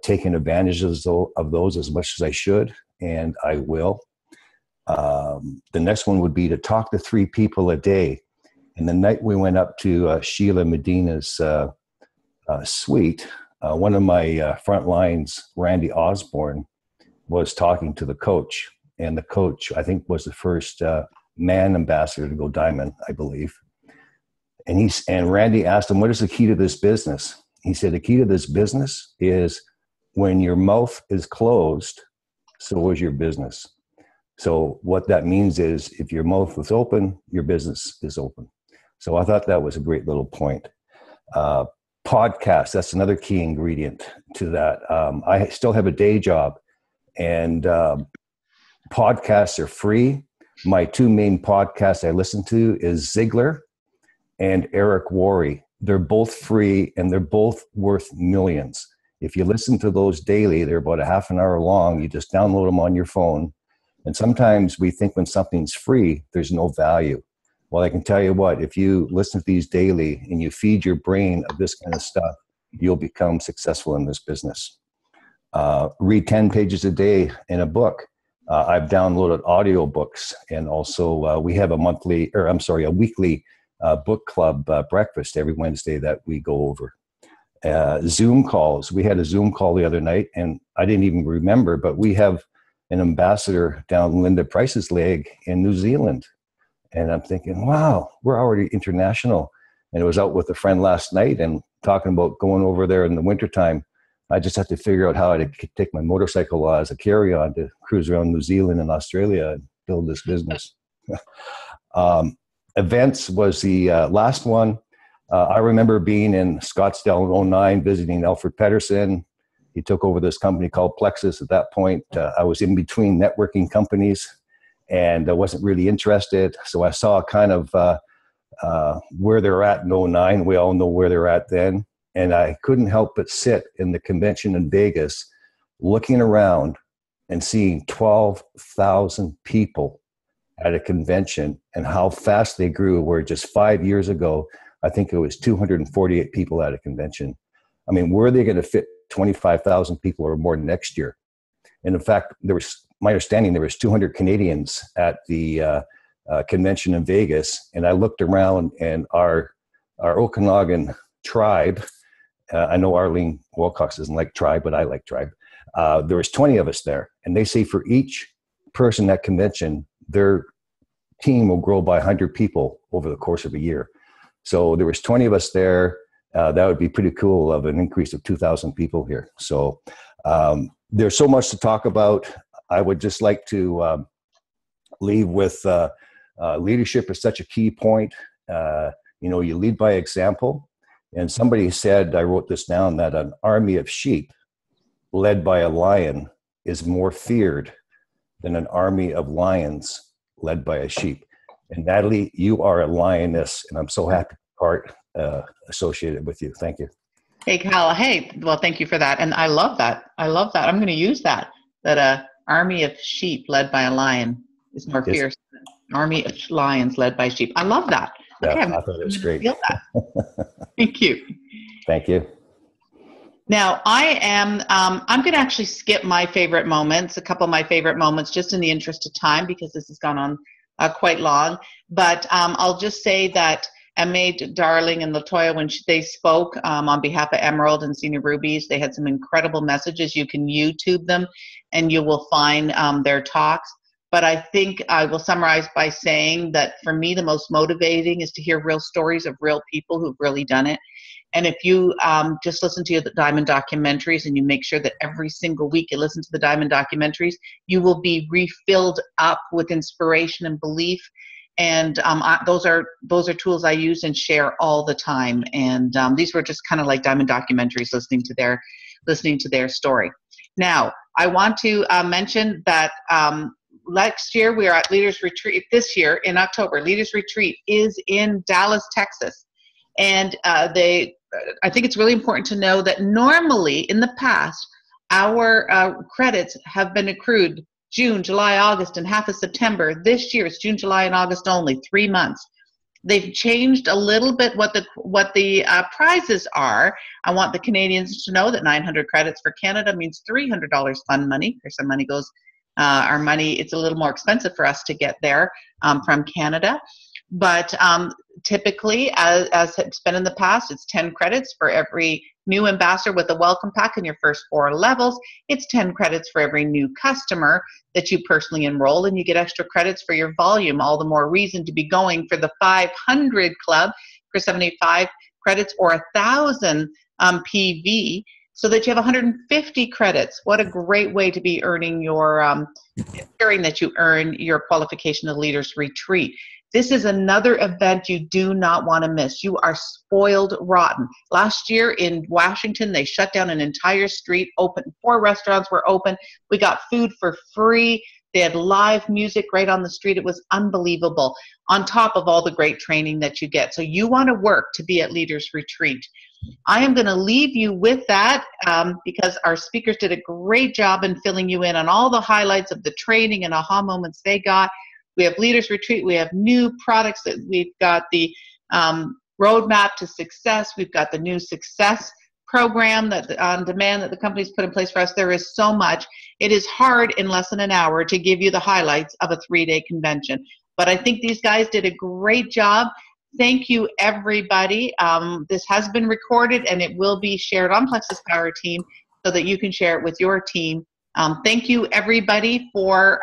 taken advantage of those as much as I should, and I will. The next one would be to talk to 3 people a day. And the night we went up to Sheila Medina's suite, one of my front lines, Randy Osborne, was talking to the coach. And the coach, I think, was the first man ambassador to go diamond, I believe. And Randy asked him, what is the key to this business? He said, the key to this business is when your mouth is closed, so is your business. So what that means is if your mouth is open, your business is open. So I thought that was a great little point. Podcast, that's another key ingredient to that. I still have a day job, and podcasts are free. My 2 main podcasts I listen to is Ziegler and Eric Worre. They're both free, and they're both worth millions. If you listen to those daily, they're about a half an hour long. You just download them on your phone. And sometimes we think when something's free, there's no value. Well, I can tell you what, if you listen to these daily and you feed your brain of this kind of stuff, you'll become successful in this business. Read 10 pages a day in a book. I've downloaded audio books, and also we have a weekly book club breakfast every Wednesday that we go over. Zoom calls. We had a Zoom call the other night, and I didn't even remember, but we have an ambassador down Linda Price's leg in New Zealand. And I'm thinking, wow, we're already international. And I was out with a friend last night and talking about going over there in the wintertime. I just have to figure out how to take my motorcycle as a carry-on to cruise around New Zealand and Australia and build this business. Events was the last one. I remember being in Scottsdale in 2009, visiting Alfred Pedersen. He took over this company called Plexus. At that point, I was in between networking companies, and I wasn't really interested. So I saw kind of where they're at in 2009. We all know where they're at then. And I couldn't help but sit in the convention in Vegas, looking around and seeing 12,000 people at a convention and how fast they grew, where just 5 years ago, I think it was 248 people at a convention. I mean, were they going to fit 25,000 people or more next year? And in fact, my understanding, there was 200 Canadians at the convention in Vegas. And I looked around, and our Okanagan tribe, I know Arlene Wilcox doesn't like tribe, but I like tribe. There was 20 of us there. And they say for each person at convention, their team will grow by 100 people over the course of a year. So there was 20 of us there. That would be pretty cool, of an increase of 2,000 people here. So there's so much to talk about. I would just like to leave with leadership is such a key point. You lead by example. And somebody said, I wrote this down, that an army of sheep led by a lion is more feared than an army of lions led by a sheep. And Natalie, you are a lioness, and I'm so happy to be part associated with you. Thank you. Hey, Cal. Hey, well, thank you for that. And I love that. I'm going to use that a army of sheep led by a lion is more fierce than an army of lions led by sheep. I love that. Yeah, Okay, I thought it was great. feel that. Thank you. Thank you. Now, I'm going to actually skip my favorite moments, a couple of my favorite moments, just in the interest of time, because this has gone on quite long. But I'll just say that Emma, Darling, and Latoya, when they spoke on behalf of Emerald and Senior Rubies, they had some incredible messages. You can YouTube them, and you will find their talks. But I think I will summarize by saying that for me, the most motivating is to hear real stories of real people who've really done it. And if you just listen to the Diamond documentaries and you make sure that every single week you listen to the Diamond documentaries, you will be refilled up with inspiration and belief. And those are tools I use and share all the time. And these were just kind of like Diamond documentaries, listening to their story. Now, I want to mention that next year we are at Leaders Retreat. This year in October, Leaders Retreat is in Dallas, Texas. And I think it's really important to know that normally in the past, our credits have been accrued June, July, August, and half of September. This year it's June, July, and August only, 3 months. They've changed a little bit what the prizes are. I want the Canadians to know that 900 credits for Canada means $300 fund money. There's some money goes, our money, it's a little more expensive for us to get there from Canada. But typically, as it's been in the past, it's 10 credits for every new ambassador with a welcome pack in your first 4 levels. It's 10 credits for every new customer that you personally enroll, and you get extra credits for your volume. All the more reason to be going for the 500 club for 75 credits or 1,000 PV, so that you have 150 credits. What a great way to be earning your, ensuring that you earn your qualification to Leaders Retreat. This is another event you do not want to miss. You are spoiled rotten. Last year in Washington, they shut down an entire street, open 4 restaurants were open. We got food for free. They had live music right on the street. It was unbelievable, on top of all the great training that you get. So you want to work to be at Leaders Retreat. I am going to leave you with that because our speakers did a great job in filling you in on all the highlights of the training and aha moments they got. We have Leaders Retreat. We have new products. That we've got the roadmap to success. We've got the new success program that on demand that the company's put in place for us. There is so much. It is hard in less than an hour to give you the highlights of a 3-day convention. But I think these guys did a great job. Thank you, everybody. This has been recorded and it will be shared on Plexus Power Team so that you can share it with your team. Thank you, everybody, for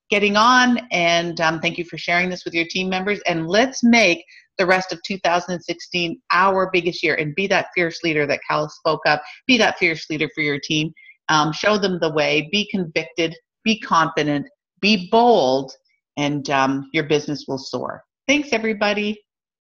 getting on, and thank you for sharing this with your team members. And let's make the rest of 2016 our biggest year, and be that fierce leader that Cal spoke of. Be that fierce leader for your team. Show them the way. Be convicted. Be confident. Be bold, and your business will soar. Thanks, everybody.